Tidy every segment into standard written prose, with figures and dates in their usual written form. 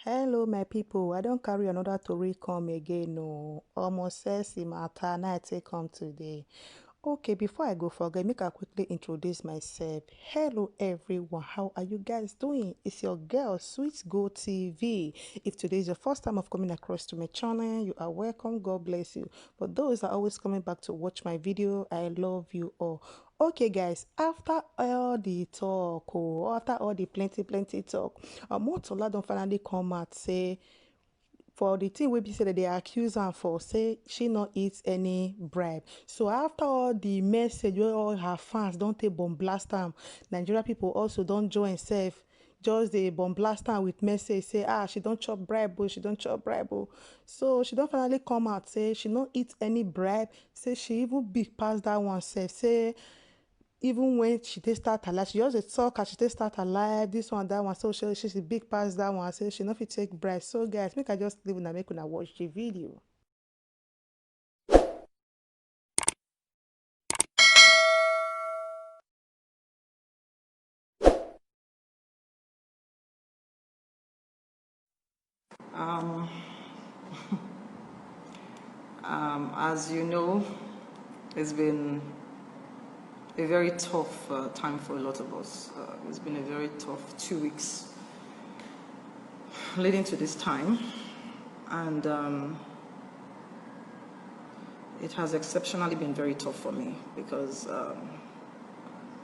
Hello, my people. I don't carry another tori come again. No, almost says matter. Now I take come today. Okay, before I go forget, make I quickly introduce myself. Hello, everyone. How are you guys doing? It's your girl, Sweet Go TV. If today is your first time of coming across to my channel, you are welcome. God bless you. But those are always coming back to watch my video, I love you all. Okay, guys, after all the talk, after all the plenty talk, Omotola don't finally come out say for the thing wey be say that they accuse am for say she not eat any bribe. So after all the message wey all her fans don take bomb blast am, Nigeria people also don join sef just dey bomb blast am with message say she don chop bribe o, she don chop bribe o. So she don finally come out say she no eat any bribe, say she even big pass that one sef, say even when she take start her life, she just dey talk as she take start her life, this one that one, so she's a big pass that one, say she no fit take bribe. So guys, make I just leave una make una watch the video. As you know, it's been a very tough time for a lot of us. It's been a very tough 2 weeks leading to this time, and it has exceptionally been very tough for me because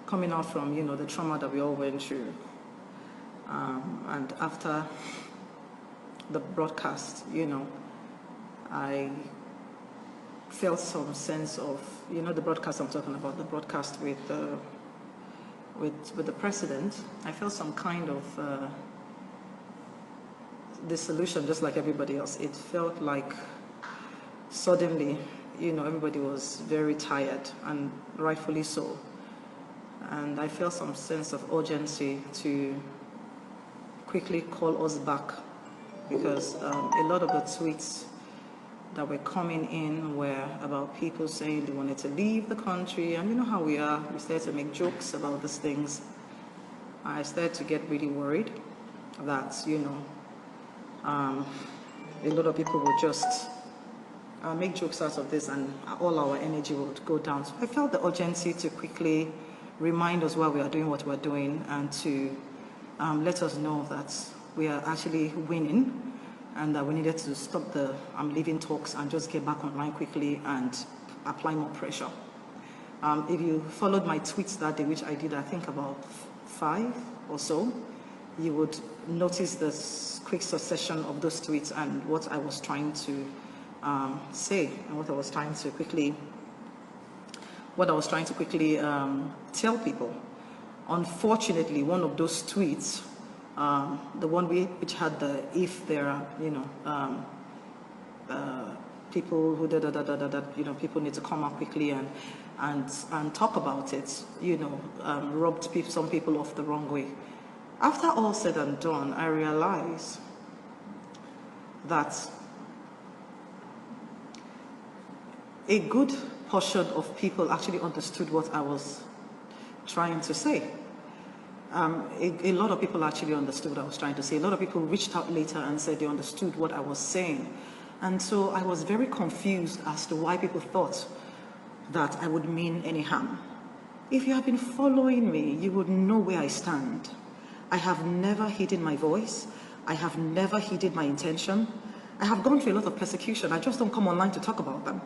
coming out from the trauma that we all went through, and after the broadcast, I felt some sense of, the broadcast I'm talking about, the broadcast with the president. I felt some kind of dissolution, just like everybody else. It felt like suddenly, everybody was very tired, and rightfully so. And I felt some sense of urgency to quickly call us back, because a lot of the tweets that were coming in were about people saying they wanted to leave the country, and you know how we are, we started to make jokes about these things. I started to get really worried that, a lot of people would just make jokes out of this, and all our energy would go down. So I felt the urgency to quickly remind us why we are doing what we're doing, and to let us know that we are actually winning, and that we needed to stop the leaving talks and just get back online quickly and apply more pressure. If you followed my tweets that day, which I did, I think about 5 or so, you would notice this quick succession of those tweets and what I was trying to say, and what I was trying to quickly tell people. Unfortunately, one of those tweets, the one which had the "if there are people who people need to come out quickly and talk about it," rubbed some people off the wrong way. After all said and done, I realized that a good portion of people actually understood what I was trying to say. A lot of people actually understood what I was trying to say. A lot of people reached out later and said they understood what I was saying. And so I was very confused as to why people thought that I would mean any harm. If you have been following me, you would know where I stand. I have never hidden my voice. I have never hidden my intention. I have gone through a lot of persecution. I just don't come online to talk about them.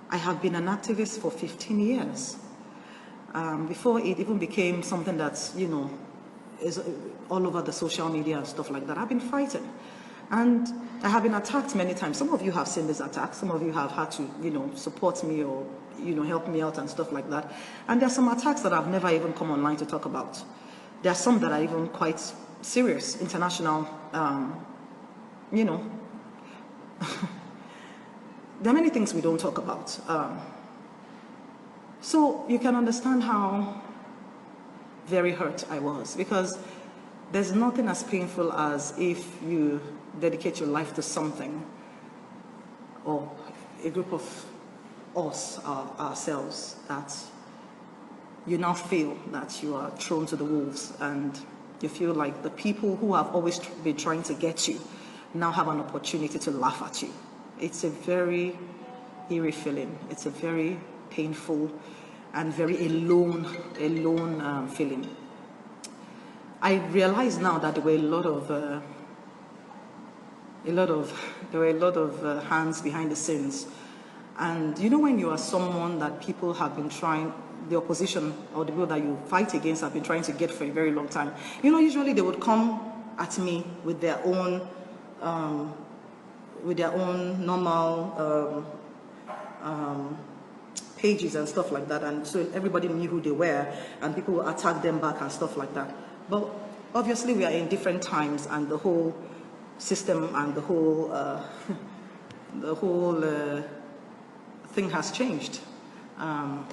I have been an activist for 15 years. Before it even became something that's, is all over the social media and stuff like that. I've been fighting. And I have been attacked many times. Some of you have seen this attack. Some of you have had to, support me or, help me out and stuff like that. And there are some attacks that I've never even come online to talk about. There are some that are even quite serious, international, There are many things we don't talk about. So you can understand how very hurt I was, because there's nothing as painful as if you dedicate your life to something, or a group of us, ourselves, that you now feel that you are thrown to the wolves, and you feel like the people who have always been trying to get you now have an opportunity to laugh at you. It's a very eerie feeling. It's a very painful and very alone feeling. I realize now that there were a lot of hands behind the scenes. And you know, when you are someone that people have been trying, the opposition or the people that you fight against have been trying to get for a very long time, you know, usually they would come at me with their own normal pages and stuff like that, and so everybody knew who they were, and people would attack them back and stuff like that. But obviously we are in different times, and the whole system and the whole thing has changed. I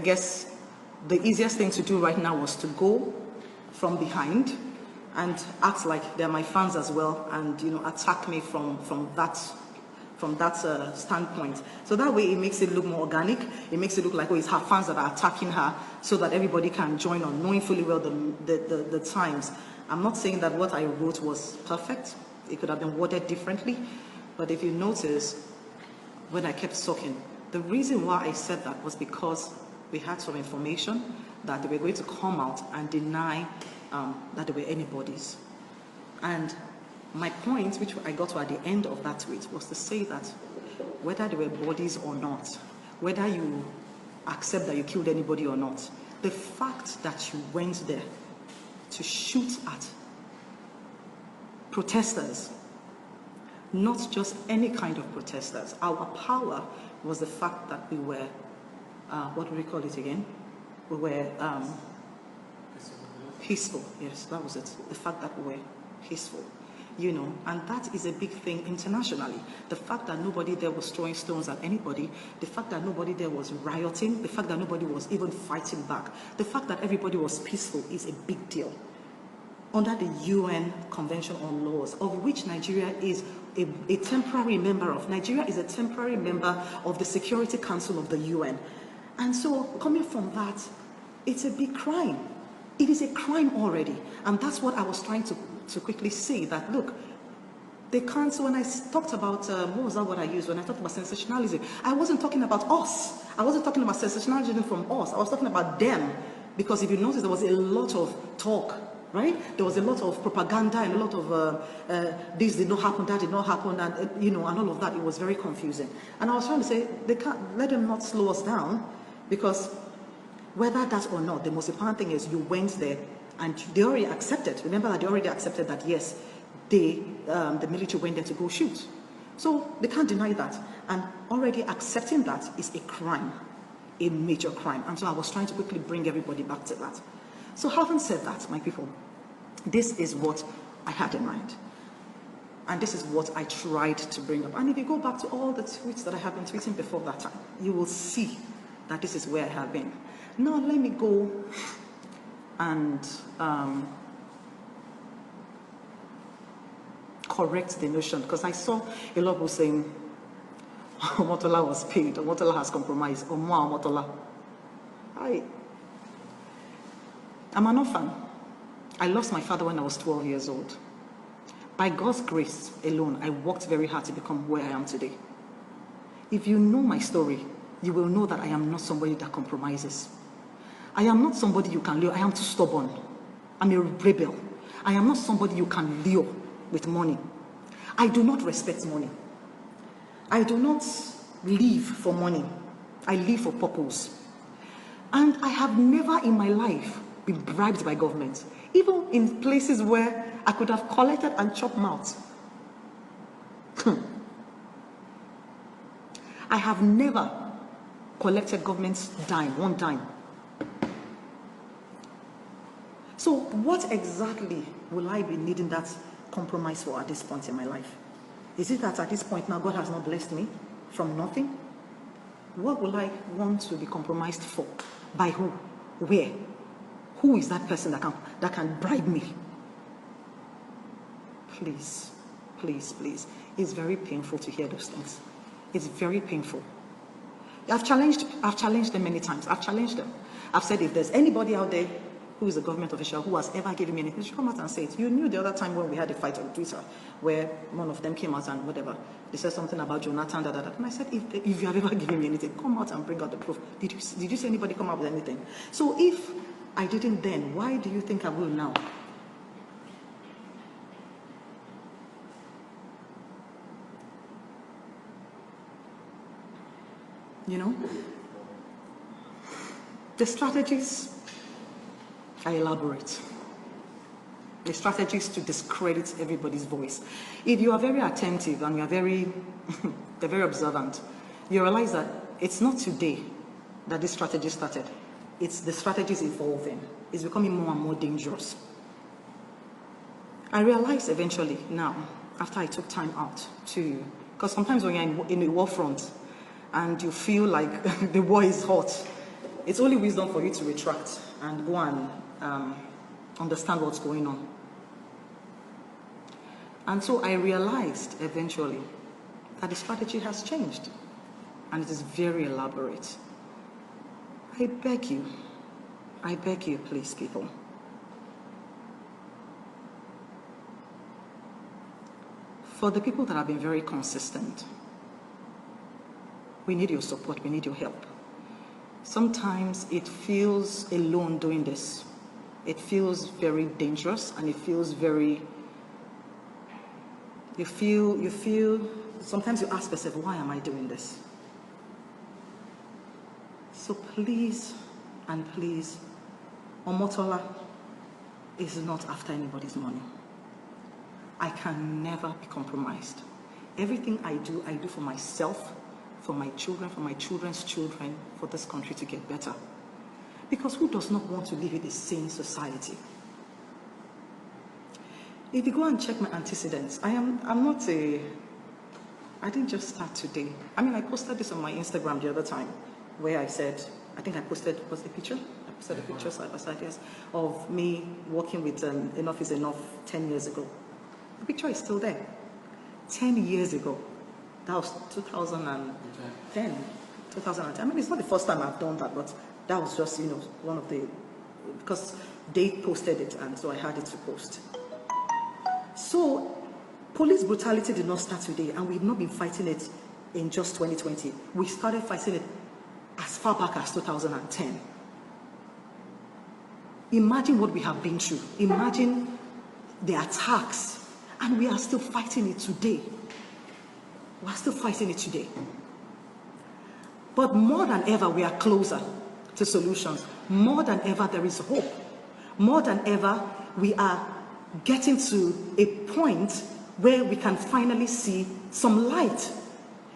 guess the easiest thing to do right now was to go from behind and act like they're my fans as well, and you know, attack me from that standpoint. So that way it makes it look more organic. It makes it look like, oh, it's her fans that are attacking her, so that everybody can join on, knowing fully well the times. I'm not saying that what I wrote was perfect. It could have been worded differently. But if you notice, when I kept talking, the reason why I said that was because we had some information that they were going to come out and deny that there were any bodies. And my point, which I got to at the end of that tweet, was to say that whether there were bodies or not, whether you accept that you killed anybody or not, the fact that you went there to shoot at protesters, not just any kind of protesters. Our power was the fact that we were, what do we call it again? We were peaceful. Yes, that was it. The fact that we were peaceful, you know, and that is a big thing internationally. The fact that nobody there was throwing stones at anybody, the fact that nobody there was rioting, the fact that nobody was even fighting back, the fact that everybody was peaceful is a big deal. Under the UN Convention on Laws, of which Nigeria is a temporary member of. Nigeria is a temporary member of the Security Council of the UN. And so, coming from that, it's a big crime. It is a crime already. And that's what I was trying to quickly say, that look, they can't. So when I talked about, what was that word I used? When I talked about sensationalism, I wasn't talking about us. I wasn't talking about sensationalism from us. I was talking about them. Because if you notice, there was a lot of talk, right? There was a lot of propaganda and a lot of this did not happen, that did not happen, and you know, and all of that. It was very confusing. And I was trying to say, they can't, let them not slow us down, because whether that or not, the most important thing is you went there and they already accepted. Remember that they already accepted that yes, the military went there to go shoot. So they can't deny that. And already accepting that is a crime, a major crime. And so I was trying to quickly bring everybody back to that. So having said that, my people, this is what I had in mind. And this is what I tried to bring up. And if you go back to all the tweets that I have been tweeting before that time, you will see that this is where I have been. Now let me go and correct the notion, because I saw a lot of people saying Omotola was paid, Omotola has compromised, Omotola. I'm an orphan. I lost my father when I was 12 years old. By God's grace alone, I worked very hard to become where I am today. If you know my story, you will know that I am not somebody that compromises. I am not somebody you can lure. I am too stubborn. I'm a rebel. I am not somebody you can lure with money. I do not respect money. I do not live for money. I live for purpose. And I have never in my life been bribed by government, even in places where I could have collected and chopped mouth. I have never collected government's dime, one dime. So what exactly will I be needing that compromise for at this point in my life? Is it that at this point now God has not blessed me from nothing? What will I want to be compromised for? By who? Where? Who is that person that can bribe me? Please, please, please. It's very painful to hear those things. It's very painful. I've challenged them many times. I've challenged them. I've said, if there's anybody out there who is a government official who has ever given me anything should come out and say it. You knew the other time when we had a fight on Twitter where one of them came out and whatever, they said something about Jonathan, da, da, da. And I said, if you have ever given me anything, come out and bring out the proof. Did you see anybody come out with anything? So if I didn't then, why do you think I will now? You know? The strategies are elaborate. The strategies to discredit everybody's voice. If you are very attentive and you are very, very observant, you realize that it's not today that this strategy started. It's the strategies evolving. It's becoming more and more dangerous. I realized eventually now, after I took time out to, because sometimes when you're in a war front and you feel like the war is hot, it's only wisdom for you to retract and go and understand what's going on. And so I realized eventually that the strategy has changed and it is very elaborate. I beg you, please, people. For the people that have been very consistent, we need your support, we need your help. Sometimes it feels alone doing this. It feels very dangerous and it feels very, you feel, sometimes you ask yourself, why am I doing this? So please, and please, Omotola is not after anybody's money. I can never be compromised. Everything I do for myself, for my children, for my children's children, for this country to get better. Because who does not want to live in a sane society? If you go and check my antecedents, I didn't just start today. I mean, I posted this on my Instagram the other time, where I said, I think I posted, what's the picture? I posted a picture side by side, yes, of me working with Enough is Enough 10 years ago. The picture is still there. 10 years ago. That was 2010. 2010. I mean, it's not the first time I've done that, but that was just, you know, one of the, because they posted it, and so I had it to post. So, police brutality did not start today, and we've not been fighting it in just 2020. We started fighting it as far back as 2010. Imagine what we have been through. Imagine the attacks, and we are still fighting it today. We are still fighting it today. But more than ever, we are closer to solutions. More than ever, there is hope. More than ever, we are getting to a point where we can finally see some light.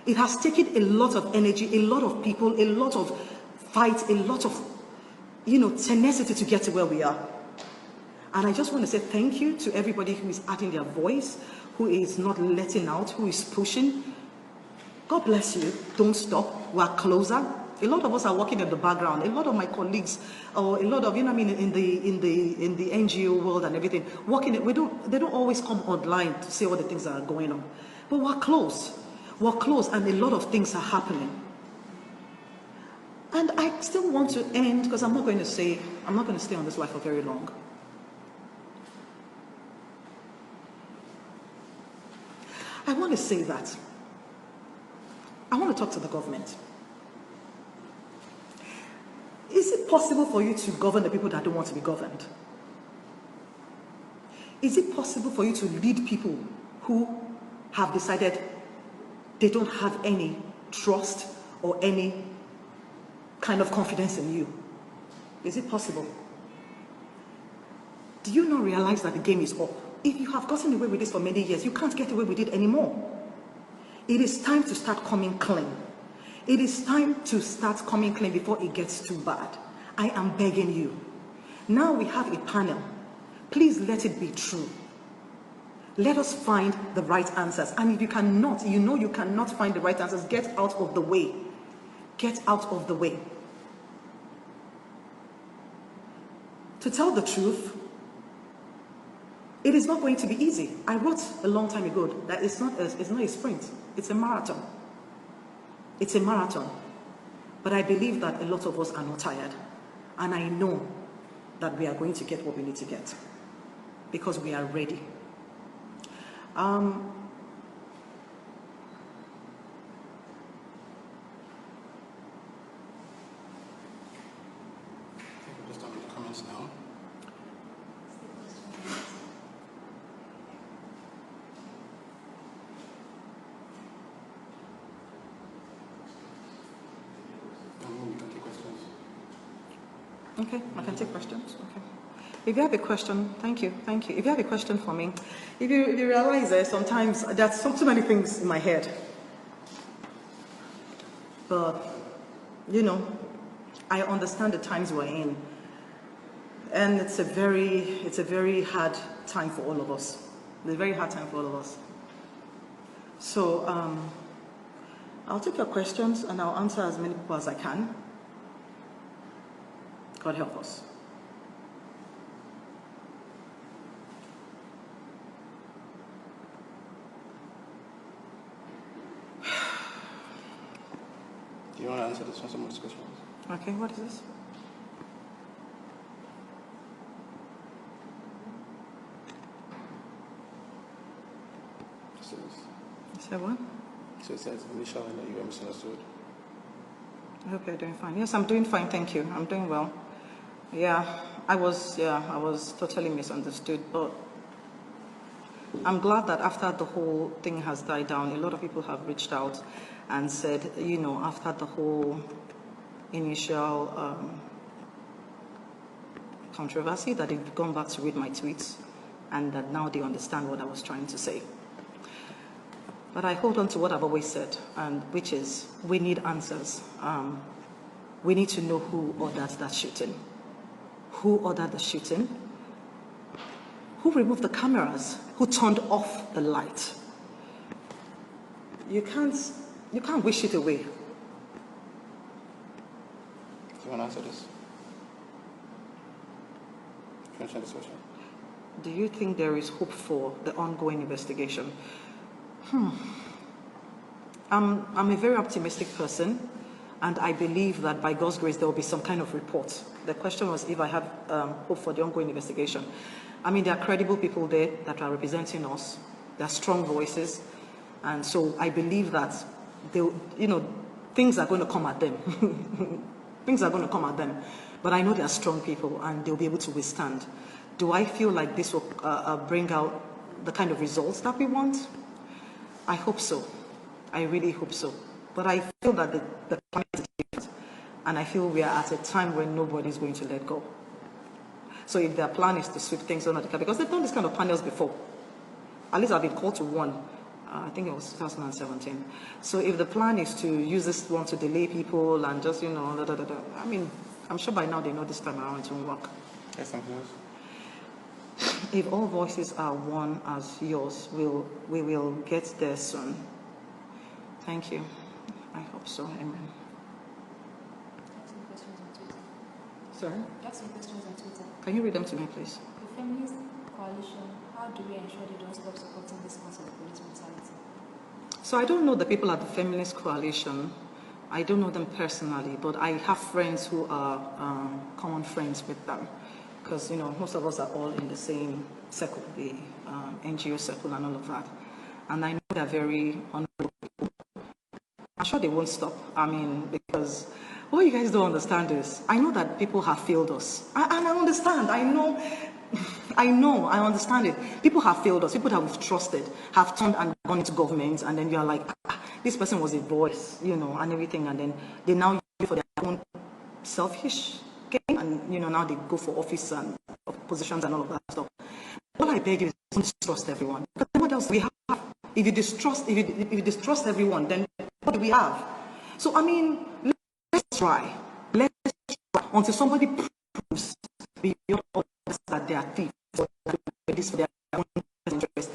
It has taken a lot of energy, a lot of people, a lot of fight, a lot of, tenacity to get to where we are. And I just want to say thank you to everybody who is adding their voice, who is not letting out, who is pushing. God bless you. Don't stop. We are closer. A lot of us are working in the background. A lot of my colleagues, or a lot of, in the NGO world and everything, working. They don't always come online to say all the things that are going on. But we're close. We're close, and a lot of things are happening. And I still want to end, because I'm not going to stay on this life for very long. I want to say that. I want to talk to the government. Is it possible for you to govern the people that don't want to be governed? Is it possible for you to lead people who have decided they don't have any trust or any kind of confidence in you? Is it possible? Do you not realize that the game is up? If you have gotten away with this for many years, you can't get away with it anymore. It is time to start coming clean. It is time to start coming clean before it gets too bad. I am begging you. Now we have a panel. Please let it be true. Let us find the right answers. And if you cannot, you cannot find the right answers, get out of the way. Get out of the way. To tell the truth, it is not going to be easy. I wrote a long time ago that it's not a sprint, it's a marathon. It's a marathon. But I believe that a lot of us are not tired. And I know that we are going to get what we need to get because we are ready. Just on the comments now. We can take questions. Okay, I can take questions. Okay. If you have a question, thank you. If you have a question for me, if you realize that sometimes there's so many things in my head, but I understand the times we're in, and it's a very hard time for all of us. It's a very hard time for all of us. So I'll take your questions and I'll answer as many people as I can. God help us. Do you want to answer this one, some of these questions? Okay, what is this? Say what? So it says initially that you were misunderstood. I hope you're doing fine. Yes, I'm doing fine, thank you. I'm doing well. I was totally misunderstood, but I'm glad that after the whole thing has died down, a lot of people have reached out and said, after the whole initial controversy, that they've gone back to read my tweets and that now they understand what I was trying to say. But I hold on to what I've always said, and which is we need answers. We need to know who ordered that shooting. Who ordered the shooting? Who removed the cameras? Who turned off the light? You can't wish it away. Do you want to answer this? Can you answer this question? Do you think there is hope for the ongoing investigation? I'm a very optimistic person, and I believe that by God's grace there will be some kind of report. The question was if I have hope for the ongoing investigation. I mean, there are credible people there that are representing us. There are strong voices, and so I believe that things are going to come at them. Things are going to come at them, but I know they are strong people and they'll be able to withstand. Do I feel like this will bring out the kind of results that we want? I hope so. I really hope so. But I feel that the climate is different, and I feel we are at a time when nobody is going to let go. So if their plan is to sweep things under the carpet, because they've done this kind of panels before. At least I've been called to one. I think it was 2017. So if the plan is to use this one to delay people and just, I mean, I'm sure by now they know this time around it won't work. Yes, something else. If all voices are one as yours, we will get there soon. Thank you. I hope so. Amen. Some questions on Twitter. Sorry? Got some questions on Twitter. Can you read them to me, please? The feminist coalition, how do we ensure they don't stop supporting this cause of police brutality? So I don't know the people at the Feminist Coalition. I don't know them personally, but I have friends who are common friends with them. Because, most of us are all in the same circle, the NGO circle and all of that. And I know they're very honorable people. I'm sure they won't stop. I mean, because what you guys don't understand is, I know that people have failed us. And I understand. I understand it. People have failed us. People that we've trusted have turned and gone into government, and then you're like, this person was a voice, and everything, and then they now use it for their own selfish gain, and now they go for office and positions and all of that stuff. What I beg you is don't distrust everyone. Because what else do we have? If you distrust everyone, then what do we have? So I mean, let's try. Let's try until somebody proves beyond all that they are thieves or this for their own interest.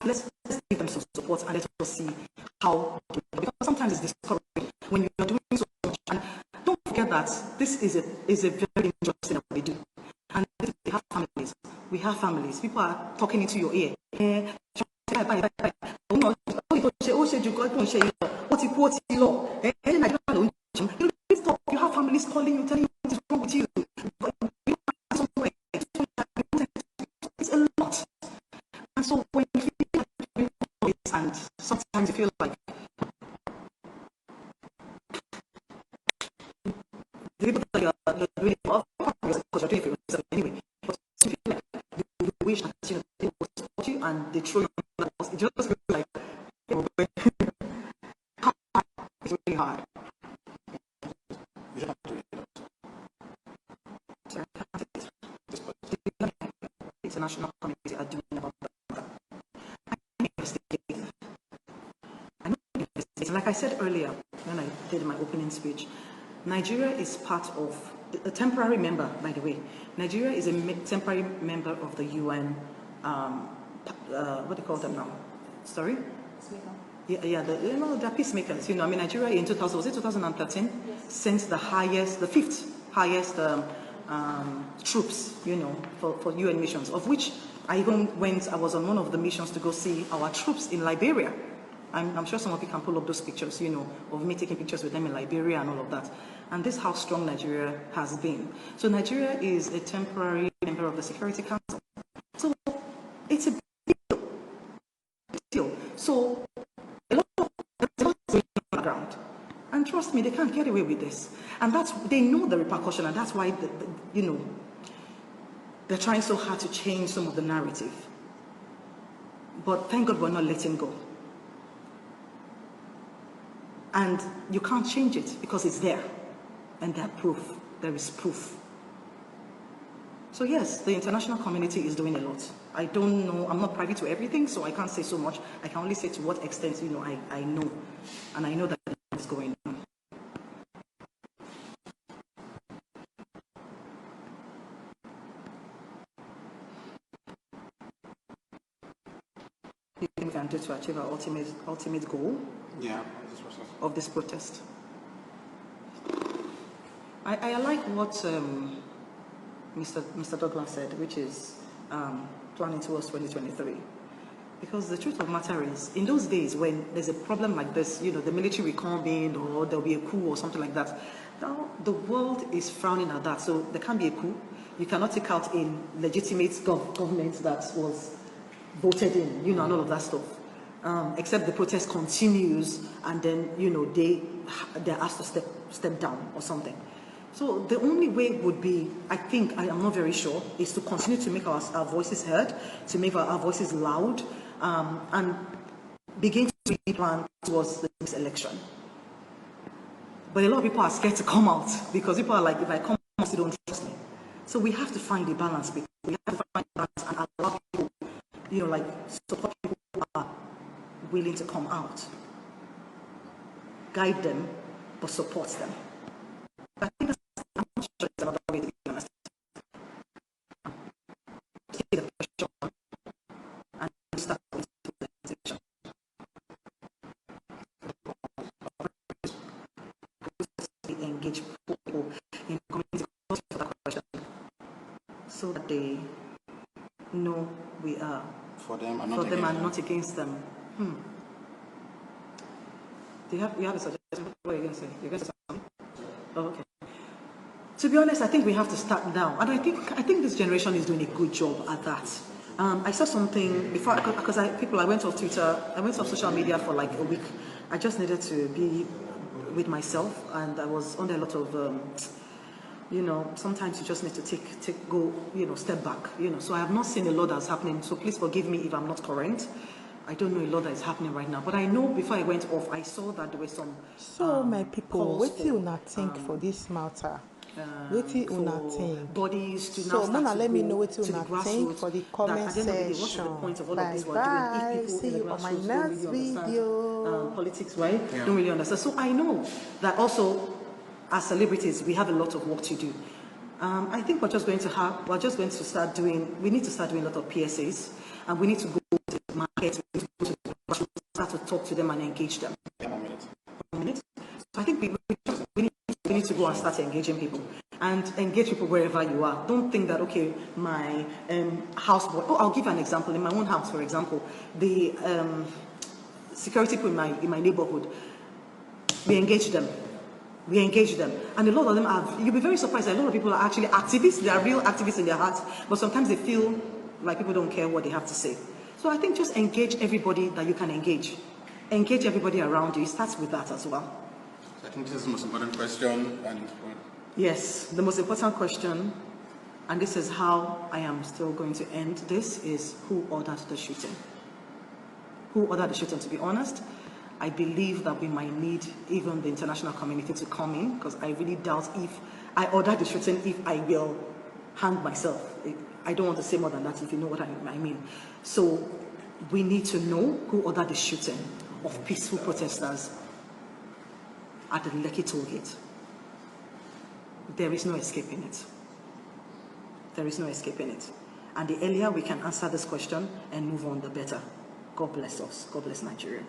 Let's give them some support and let's see how. Because sometimes it's discouraging when you're doing so much. And don't forget that this is a very dangerous thing that we do. And we have families. We have families. People are talking into your ear. You have families calling you, telling you what is wrong with you. So when you feel like and sometimes you feel like the people that you're doing it for, because you're doing it for yourself anyway, but you feel like you wish that they would support you and they throw you on the house. It just feels like it's really hard. You don't have to do it. Sorry, I can't take it. The international community are doing about that. I investigate. I know investigate. Like I said earlier when I did my opening speech, Nigeria is part of a temporary member, by the way. Nigeria is a temporary member of the UN. What do you call them now? Sorry? Yeah, they're peacemakers. I mean, Nigeria in 2000, was it 2013? Yes. Sent the fifth highest troops, for UN missions, of which I was on one of the missions to go see our troops in Liberia. I'm sure some of you can pull up those pictures, of me taking pictures with them in Liberia and all of that. And this is how strong Nigeria has been. So Nigeria is a temporary member of the Security Council. So it's a big deal. So a lot of going on the ground. And trust me, they can't get away with this. And they know the repercussion, and that's why, they're trying so hard to change some of the narrative. But thank God we're not letting go. And you can't change it because it's there. And there's proof. There is proof. So yes, the international community is doing a lot. I don't know, I'm not privy to everything, so I can't say so much. I can only say to what extent, I know. And I know that it's going on. What do you think we can do to achieve our ultimate goal? Yeah, of this protest? I like what Mr. Douglas said, which is planning towards 2023. Because the truth of the matter is, in those days when there's a problem like this, the military will come in or there'll be a coup or something like that, now the world is frowning at that. So there can't be a coup. You cannot take out a legitimate government that was voted in, and all of that stuff. Except the protest continues and then, they're asked to step down or something. So the only way would be, I am not very sure, is to continue to make our voices heard, to make our voices loud, and begin to really plan towards the next election. But a lot of people are scared to come out because people are like, if I come out, you don't trust me. So we have to find a balance. We have to find a balance and allow people, support people who are willing to come out. Guide them, but support them. I think I'm not sure it's another way to be honest. Take the pressure on and start with the organization. Engage people in community for that question so that they know we are for them and not against them. You have a suggestion? What are you going to say? You're going to say something? Oh, okay. To be honest, I think we have to start now, and I think this generation is doing a good job at that. I saw something before because I went off Twitter, I went off social media for like a week. I just needed to be with myself, and I was under a lot of, sometimes you just need to go, step back, So I have not seen a lot that's happening. So please forgive me if I'm not current. I don't know a lot that is happening right now, but I know before I went off, I saw that there were some. So my people, what do you not think for this matter? Wetin una think? Bodies to So now start Mona, to let me go know what to the you grassroots. think for the comment At the end of the day, what's the point of all of this we're doing Bye. if people See in the you on my grassroots don't next really understand video. politics, right? Don't really understand. So I know that also as celebrities we have a lot of work to do. I think we're just going to start doing. We need to start doing a lot of PSAs, and we need to go to the market. We need to go to the grassroots, start to talk to them and engage them. 1 minute. So I think we need to go and start engaging people and engage people wherever you are. Don't think that, okay, my houseboy. Oh, I'll give an example. In my own house, for example, the security people in my neighborhood, we engage them. And a lot of them you'll be very surprised that a lot of people are actually activists. They are real activists in their hearts, but sometimes they feel like people don't care what they have to say. So I think just engage everybody that you can engage. Engage everybody around you. It starts with that as well. I think this is the most important question. Yes, the most important question, and this is how I am still going to end this, is who ordered the shooting? Who ordered the shooting? To be honest, I believe that we might need even the international community to come in, because I really doubt if I ordered the shooting, if I will hang myself. I don't want to say more than that, if you know what I mean. So we need to know who ordered the shooting of peaceful protesters at the Lekki toll gate. There is no escaping it. There is no escaping it. And the earlier we can answer this question and move on, the better. God bless us. God bless Nigeria.